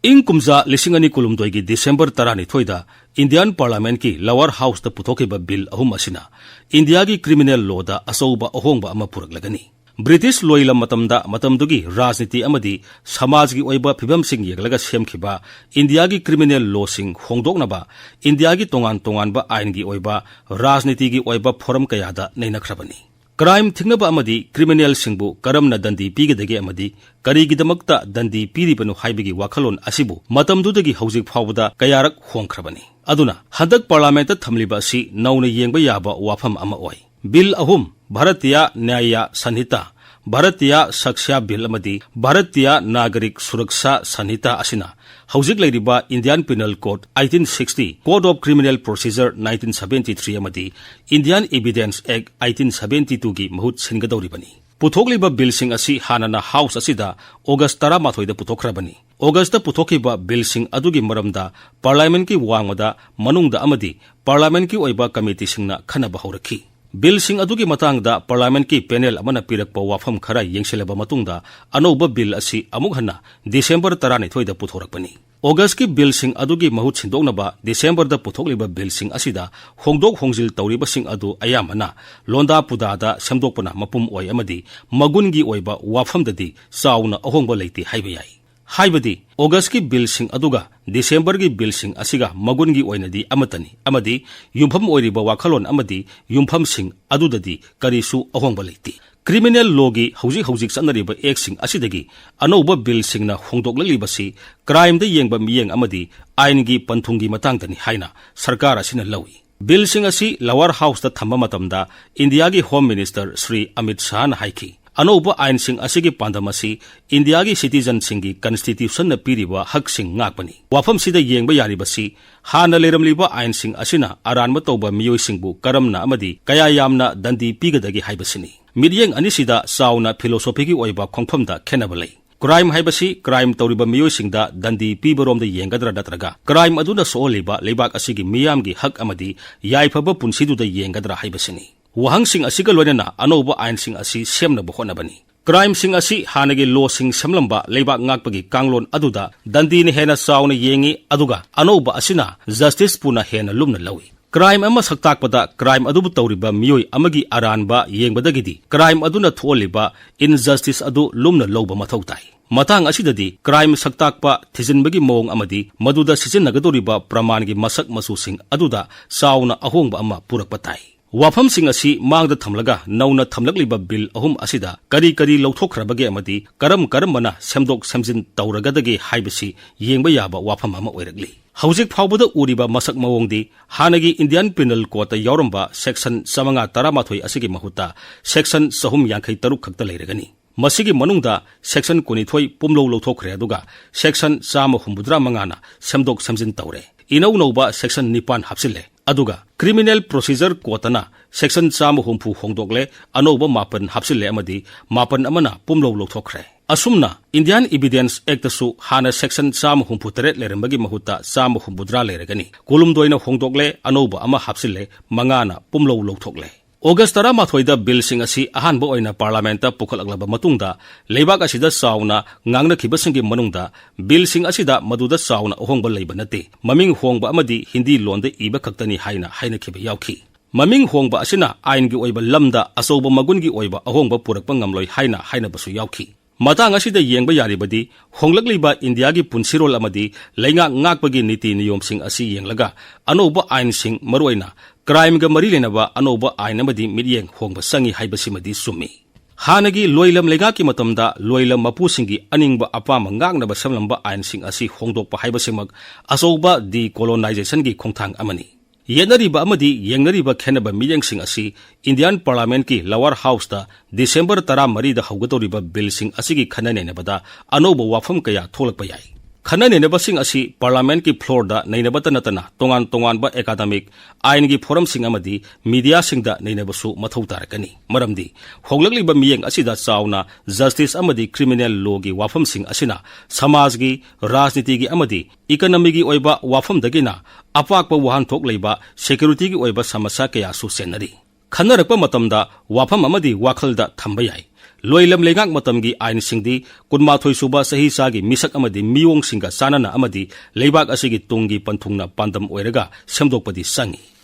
ing kumza lisingani kulumdoi gi December 12 da Indian Parliament ki lower house da puthokiba bill ahum asina India gi criminal law da asauba ahongba ama puraklagani British loilam matamdugi rajniti amadi samaj gi oiba phibam sing yeglaga semkhiba India gi criminal law sing hongdoknaba India gi tongan ba ain gi oiba rajniti gi oiba forum kayada neinakhrabani Crime thingnaba amadi criminal singbu karamna dandi pigedagi amadi karigidamakta dandi piribanu haibigi wakhalon asibu matamdudagi hojik phawbada kayarak hongkhrabani aduna hadak parliament ta thamliba si nauna yengba yaba wafam ama oi bill ahum bharatiya nyaya sanhita Bharatiya Saksya Bill amadi Bharatiya Nagarik Suraksha Sanhita asina hojik leiriba Indian Penal Code 1860 Code of Criminal Procedure 1973 amadi Indian Evidence Act 1872 gi mahut singadoribani puthokliba bill sing asi hanana house asida August 13 da puthokrabani August da puthokiba bill sing adugi maramda parliament ki wangmada manungda amadi parliament ki oiba committee singna khanaba haurakhi Bill sing adugi matangda parliament ki panel amana pirakpa wafam khara yengselaba matungda Anouba bill asi amuk hanna December 12 da puthorakpani August ki bill sing adugi mahut sindoknaba December da puthokliba bill sing asida hongdok hongjil tawriba sing adu ayamana londa pudada semdokpana mapum oi amadi magungi oiba wafam dadi sauna ahongba leiti haiba yai haibadi August ki bill sing aduga December ki bill sing asiga magungi oinadi amatani amadi yumpham oiriba wakhalon amadi yumpham sing adudadi karisu ahongba leiti criminal law gi hojik sanariba act sing asidagi Anouba bill sing na hongdoklaliba si crime da yengba miyeng amadi ain gi panthungi matangtani haina sarkar asina lawi bill sing asi lower house da thamba matamda India gi home minister Sri Amit Shah na haiki Anouba ain sing asigi pandamasi India gi citizen singi constitution na piriba hak sing ngakpani wafam sida yengba yaribasi hana leramliba ain sing asina aranma tawba miyoi singbu karamna amadi kaya yamna dandi pigadagi haibasini midyeng anisida sauna philosophy gi oiba khongphamda khenabalai crime haibasi crime tawriba miyoi singda dandi pibaromda yengadra datraga crime aduna sooliba leibak asigi miyamgi hak amadi yaifaba punsiduda yengadra haibasini wahang sing asiga loinana Anouba ain sing asi semna bokhonabani crime sing asi hanagi law sing semlamba leibak ngakpagi kanglon aduda dandi ni hena sauna yengi aduga Anouba asina justice puna hena lumna lawi crime ama saktakpada crime adubu tawriba miyoi amagi aranba yengbadagidi crime aduna tholiba injustice adu lumna lawba mathautai matang asidadi crime saktakpa thijinbagi mawng amadi maduda sijinnagadoriba pramangi masak masusing aduda sauna ahongba ama purakpatai wafam sing asi mangda thamlaga nauna thamlakliba bill ahum asida kari lauthokhrabage amadi karam mana semdok semjin tawragadage haibasi yengba yaba wafam ama oirakli hojik phawbada uriba masak mawongdi hanagi Indian Penal Code yauramba section 713 asigi mahuta section 353 khakta leiragani masigi manungda section 12 pumlo lauthokre aduga section 135 na semdok semjin tawre inauba section 9 hapsile aduga criminal procedure code na section 1humpu hongdokle Anouba mapan hapsile amadi mapan amana pumlo lauthokre asumna Indian Evidence Act su hana section 1humpu lerembagi mahuta 1humudra leragani kulumdoina hongdokle Anouba ama hapsile mangana pumlo lauthokle August 13 da bill sing asi ahanba oina parliament ta pukhalaglaba matungda leibak asida sauna ngangna khibasingi manungda bill sing asida maduda sauna ohongba leiba nate maming hongba amadi Hindi londa iba khaktani haina khiba yaukhi maming hongba asina ain gi oiba lamda asoba magungi oiba ahongba purakpa ngamloi haina basu yaukhi matang asida yengba yaribadi honglakliba India gi punsirol amadi leinga ngakpagi niti niyom sing asi yenglaga Anouba ain sing maroina crime ga mari lenaba Anouba ain amadi midyeng hongba sangi haibasimadi sumi hanagi loilam lega ki matamda loilam mapu singi aningba apama ngangnaba samlamba ain sing asi hongdokpa haibasimag asoba decolonization gi khongthang amani yenariba amadi yengnariba khenaba midyeng sing asi Indian Parliament ki lower house ta December 13 da haugatoriba bill sing asigi khananenabada Anouba wafam kaya tholakpa yai khananenaba sing asi parliament ki floor da neinabata natana tongan ba academic ain gi forum sing amadi media sing da neinabasu mathau tarakani maramdi honglakliba miyeng asida sauna justice amadi criminal law gi wafam sing asina samaj gi rajniti gi amadi economy gi oiba wafam dagina apakpa wahan thok leiba security gi oiba samasya kaya su senari khannarakpa matamda wafam amadi wakhalda thamba yai loilam lengak matamgi ain singdi kunmathoi suba sahi sagi misak amadi miyong singa sanana amadi leibak asigi tungi panthungna pandam oiraga semdokpadi sangi